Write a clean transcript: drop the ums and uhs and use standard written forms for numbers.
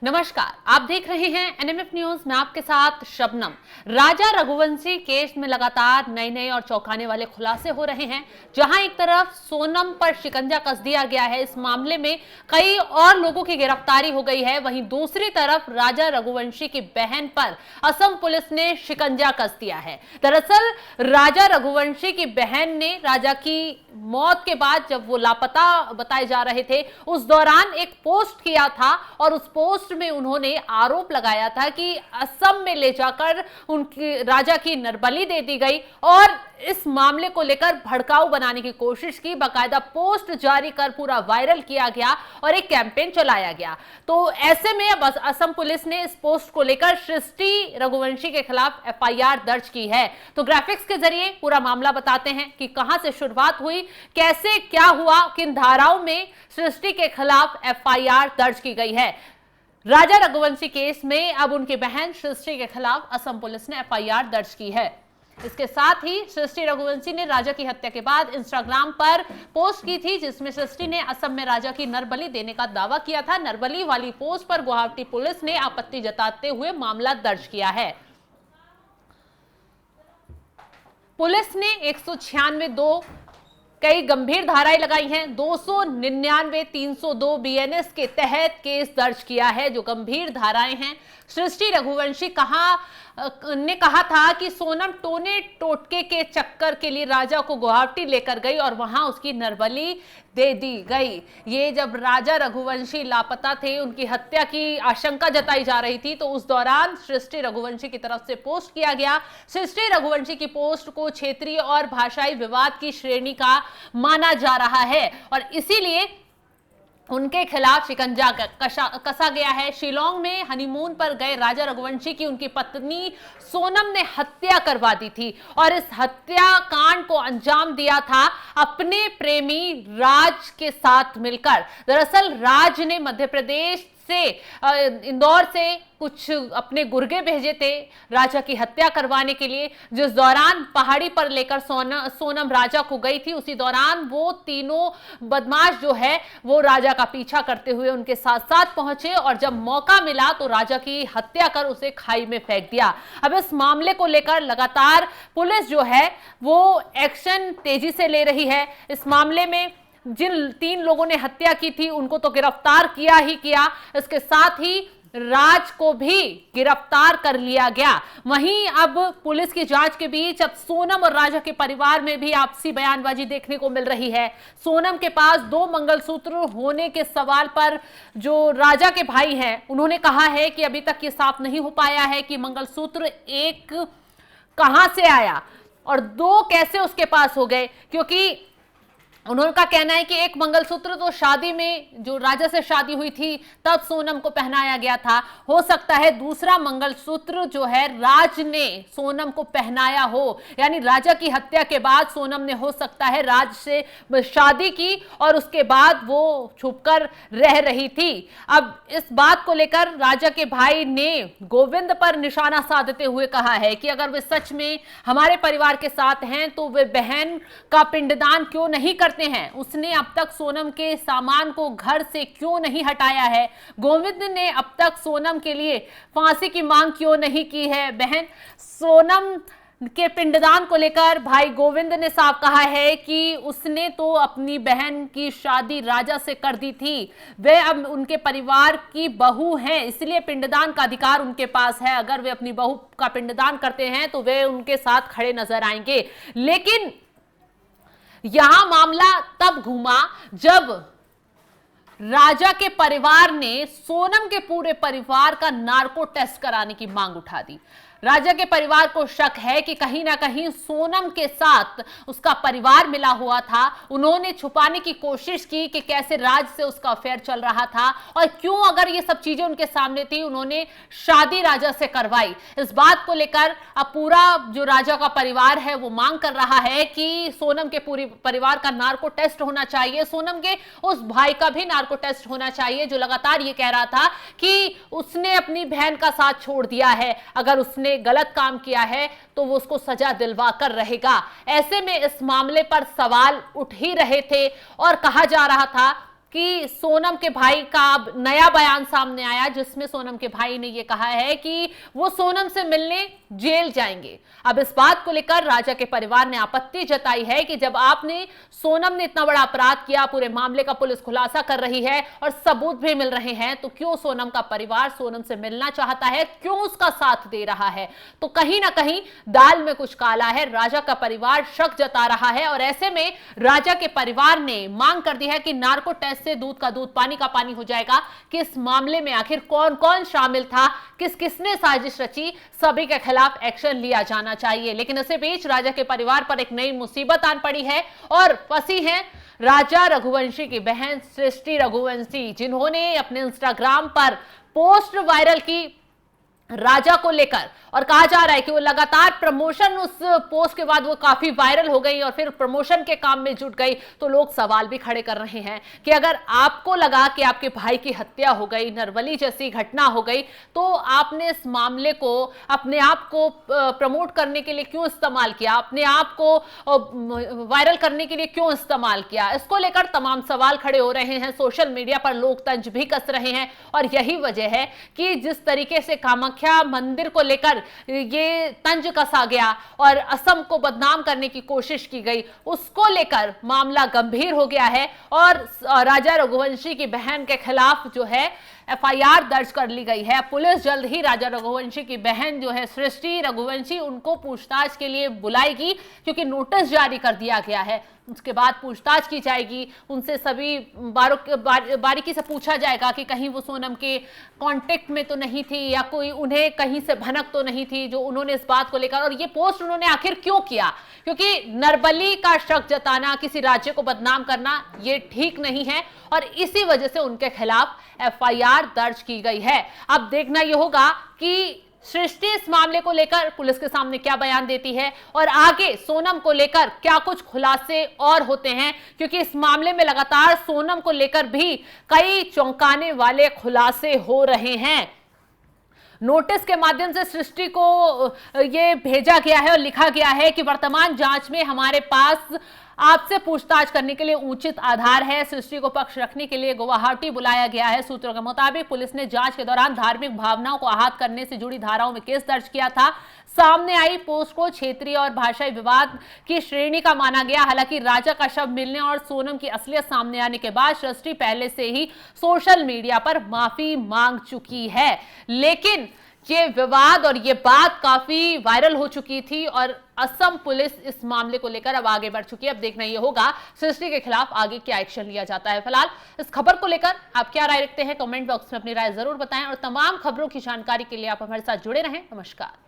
नमस्कार, आप देख रहे हैं एनएमएफ न्यूज में आपके साथ शबनम। राजा रघुवंशी केस में लगातार नए नए और चौंकाने वाले खुलासे हो रहे हैं। जहां एक तरफ सोनम पर शिकंजा कस दिया गया है, इस मामले में कई और लोगों की गिरफ्तारी हो गई है, वहीं दूसरी तरफ राजा रघुवंशी की बहन पर असम पुलिस ने शिकंजा कस दिया है। दरअसल राजा रघुवंशी की बहन ने राजा की मौत के बाद जब वो लापता बताए जा रहे थे, उस दौरान एक पोस्ट किया था और उस पोस्ट में उन्होंने आरोप लगाया था कि असम में ले जाकर उनकी राजा की नरबली दे दी गई और इस मामले को लेकर भड़काऊ बनाने की कोशिश की। बाकायदा पोस्ट जारी कर पूरा वायरल किया गया और एक कैंपेन चलाया गया। तो ऐसे में अब असम पुलिस ने इस पोस्ट को लेकर सृष्टि रघुवंशी के खिलाफ एफआईआर दर्ज की है। तो ग्राफिक्स के जरिए पूरा मामला बताते हैं कि कहां से शुरुआत हुई, कैसे क्या हुआ, किन धाराओं में सृष्टि के खिलाफ एफआईआर दर्ज की गई है। राजा रघुवंशी केस में अब उनकी बहन सृष्टि के खिलाफ असम पुलिस ने एफआईआर दर्ज की है। इसके साथ ही सृष्टि रघुवंशी ने राजा की हत्या के बाद इंस्टाग्राम पर पोस्ट की थी, जिसमें सृष्टि ने असम में राजा की नरबली देने का दावा किया था। नरबली वाली पोस्ट पर गुवाहाटी पुलिस ने आपत्ति जताते हुए मामला दर्ज किया है। पुलिस ने 196(2) कई गंभीर धाराएं लगाई हैं। 299, 302 बीएनएस के तहत केस दर्ज किया है, जो गंभीर धाराएं हैं। सृष्टि रघुवंशी ने कहा था कि सोनम टोने टोटके के चक्कर के लिए राजा को गुवाहाटी लेकर गई और वहां उसकी नरबली दे दी गई। ये जब राजा रघुवंशी लापता थे, उनकी हत्या की आशंका जताई जा रही थी, तो उस दौरान सृष्टि रघुवंशी की तरफ से पोस्ट किया गया। सृष्टि रघुवंशी की पोस्ट को क्षेत्रीय और भाषाई विवाद की श्रेणी का माना जा रहा है और इसीलिए उनके खिलाफ शिकंजा कसा गया है। शिलोंग में हनीमून पर गए राजा रघुवंशी की उनकी पत्नी सोनम ने हत्या करवा दी थी और इस हत्या कांड को अंजाम दिया था अपने प्रेमी राज के साथ मिलकर। दरअसल राज ने मध्य प्रदेश से इंदौर से कुछ अपने गुर्गे भेजे थे राजा की हत्या करवाने के लिए। जिस दौरान पहाड़ी पर लेकर सोनम राजा को गई थी, उसी दौरान वो तीनों बदमाश जो है वो राजा का पीछा करते हुए उनके साथ साथ पहुंचे और जब मौका मिला तो राजा की हत्या कर उसे खाई में फेंक दिया। अब इस मामले को लेकर लगातार पुलिस जो है वो एक्शन तेजी से ले रही है। इस मामले में जिन 3 लोगों ने हत्या की थी उनको तो गिरफ्तार किया ही किया, इसके साथ ही राज को भी गिरफ्तार कर लिया गया। वहीं अब पुलिस की जांच के बीच अब सोनम और राजा के परिवार में भी आपसी बयानबाजी देखने को मिल रही है। सोनम के पास 2 मंगलसूत्र होने के सवाल पर जो राजा के भाई हैं उन्होंने कहा है कि अभी तक ये साफ नहीं हो पाया है कि मंगलसूत्र एक कहां से आया और 2 कैसे उसके पास हो गए, क्योंकि उनका कहना है कि एक मंगलसूत्र तो शादी में जो राजा से शादी हुई थी तब सोनम को पहनाया गया था। हो सकता है दूसरा मंगलसूत्र जो है राज ने सोनम को पहनाया हो, यानी राजा की हत्या के बाद सोनम ने हो सकता है राज से शादी की और उसके बाद वो छुपकर रह रही थी। अब इस बात को लेकर राजा के भाई ने गोविंद पर निशाना साधते हुए कहा है कि अगर वे सच में हमारे परिवार के साथ हैं तो वे बहन का पिंडदान क्यों नहीं करते हैं। उसने अब तक सोनम के सामान को घर से क्यों नहीं हटाया है। गोविंद ने अब तक सोनम के लिए फांसी की मांग क्यों नहीं की है। बहन सोनम के पिंडदान को लेकर भाई गोविंद ने साफ कहा है कि उसने तो अपनी बहन की शादी राजा से कर दी थी, वे अब उनके परिवार की बहू हैं, इसलिए पिंडदान का अधिकार उनके पास है। अगर वे अपनी बहू का पिंडदान करते हैं तो वे उनके साथ खड़े नजर आएंगे। लेकिन यहां मामला तब घूमा जब राजा के परिवार ने सोनम के पूरे परिवार का नार्को टेस्ट कराने की मांग उठा दी। राजा के परिवार को शक है कि कहीं ना कहीं सोनम के साथ उसका परिवार मिला हुआ था। उन्होंने छुपाने की कोशिश की कि कैसे राज से उसका अफेयर चल रहा था और क्यों, अगर ये सब चीजें उनके सामने थी, उन्होंने शादी राजा से करवाई। इस बात को लेकर अब पूरा जो राजा का परिवार है वो मांग कर रहा है कि सोनम के पूरे परिवार का नार्को टेस्ट होना चाहिए। सोनम के उस भाई का भी नार्को टेस्ट होना चाहिए जो लगातार ये कह रहा था कि उसने अपनी बहन का साथ छोड़ दिया है, अगर उसने गलत काम किया है तो वो उसको सजा दिलवा कर रहेगा। ऐसे में इस मामले पर सवाल उठ ही रहे थे और कहा जा रहा था कि सोनम के भाई का अब नया बयान सामने आया, जिसमें सोनम के भाई ने यह कहा है कि वो सोनम से मिलने जेल जाएंगे। अब इस बात को लेकर राजा के परिवार ने आपत्ति जताई है कि जब आपने सोनम ने इतना बड़ा अपराध किया, पूरे मामले का पुलिस खुलासा कर रही है और सबूत भी मिल रहे हैं, तो क्यों सोनम का परिवार सोनम से मिलना चाहता है, क्यों उसका साथ दे रहा है? तो कहीं ना कहीं दाल में कुछ काला है। राजा का परिवार शक जता रहा है और ऐसे में राजा के परिवार ने मांग कर दी है कि नार्को टेस्ट से दूध का दूध पानी का पानी हो जाएगा कि इस मामले में आखिर कौन कौन शामिल था, किसने साजिश रची, सभी के खिलाफ एक्शन लिया जाना चाहिए। लेकिन इसी बीच राजा के परिवार पर एक नई मुसीबत आन पड़ी है और फंसी है राजा रघुवंशी की बहन सृष्टि रघुवंशी, जिन्होंने अपने इंस्टाग्राम पर पोस्ट वायरल की राजा को लेकर और कहा जा रहा है कि वो लगातार प्रमोशन, उस पोस्ट के बाद वो काफी वायरल हो गई और फिर प्रमोशन के काम में जुट गई। तो लोग सवाल भी खड़े कर रहे हैं कि अगर आपको लगा कि आपके भाई की हत्या हो गई, नरबली जैसी घटना हो गई, तो आपने इस मामले को अपने आप को प्रमोट करने के लिए क्यों इस्तेमाल किया, अपने आप को वायरल करने के लिए क्यों इस्तेमाल किया? इसको लेकर तमाम सवाल खड़े हो रहे हैं। सोशल मीडिया पर लोग तंज भी कस रहे हैं और यही वजह है कि जिस तरीके से कामाख्या मंदिर को लेकर ये तंज कसा गया और असम को बदनाम करने की कोशिश की गई, उसको लेकर मामला गंभीर हो गया है और राजा रघुवंशी की बहन के खिलाफ जो है एफआईआर दर्ज कर ली गई है। पुलिस जल्द ही राजा रघुवंशी की बहन जो है सृष्टि रघुवंशी, उनको पूछताछ के लिए बुलाएगी, क्योंकि नोटिस जारी कर दिया गया है। उसके बाद पूछताछ की जाएगी, उनसे सभी बारीकी से पूछा जाएगा कि कहीं वो सोनम के कांटेक्ट में तो नहीं थी या कोई उन्हें कहीं से भनक तो नहीं थी जो उन्होंने इस बात को लेकर, और ये पोस्ट उन्होंने आखिर क्यों किया, क्योंकि नरबली का शक जताना, किसी राज्य को बदनाम करना, ये ठीक नहीं है और इसी वजह से उनके खिलाफ एफआईआर दर्ज की गई है। अब देखना यह होगा कि सृष्टि इस मामले को लेकर पुलिस के सामने क्या बयान देती है और आगे सोनम को लेकर क्या कुछ खुलासे और होते हैं, क्योंकि इस मामले में लगातार सोनम को लेकर भी कई चौंकाने वाले खुलासे हो रहे हैं। नोटिस के माध्यम से सृष्टि को ये भेजा गया है और लिखा गया है कि वर्तमान जांच में हमारे पास आपसे पूछताछ करने के लिए उचित आधार है। सृष्टि को पक्ष रखने के लिए गुवाहाटी बुलाया गया है। सूत्रों के मुताबिक पुलिस ने जांच के दौरान धार्मिक भावनाओं को आहत करने से जुड़ी धाराओं में केस दर्ज किया था। सामने आई पोस्ट को क्षेत्रीय और भाषाई विवाद की श्रेणी का माना गया। हालांकि राजा का शव मिलने और सोनम की असलियत सामने आने के बाद सृष्टि पहले से ही सोशल मीडिया पर माफी मांग चुकी है, लेकिन ये विवाद और ये बात काफी वायरल हो चुकी थी और असम पुलिस इस मामले को लेकर अब आगे बढ़ चुकी है। अब देखना यह होगा सृष्टि के खिलाफ आगे क्या एक्शन लिया जाता है। फिलहाल इस खबर को लेकर आप क्या राय रखते हैं, कमेंट बॉक्स में अपनी राय जरूर बताएं और तमाम खबरों की जानकारी के लिए आप हमारे साथ जुड़े रहें। नमस्कार।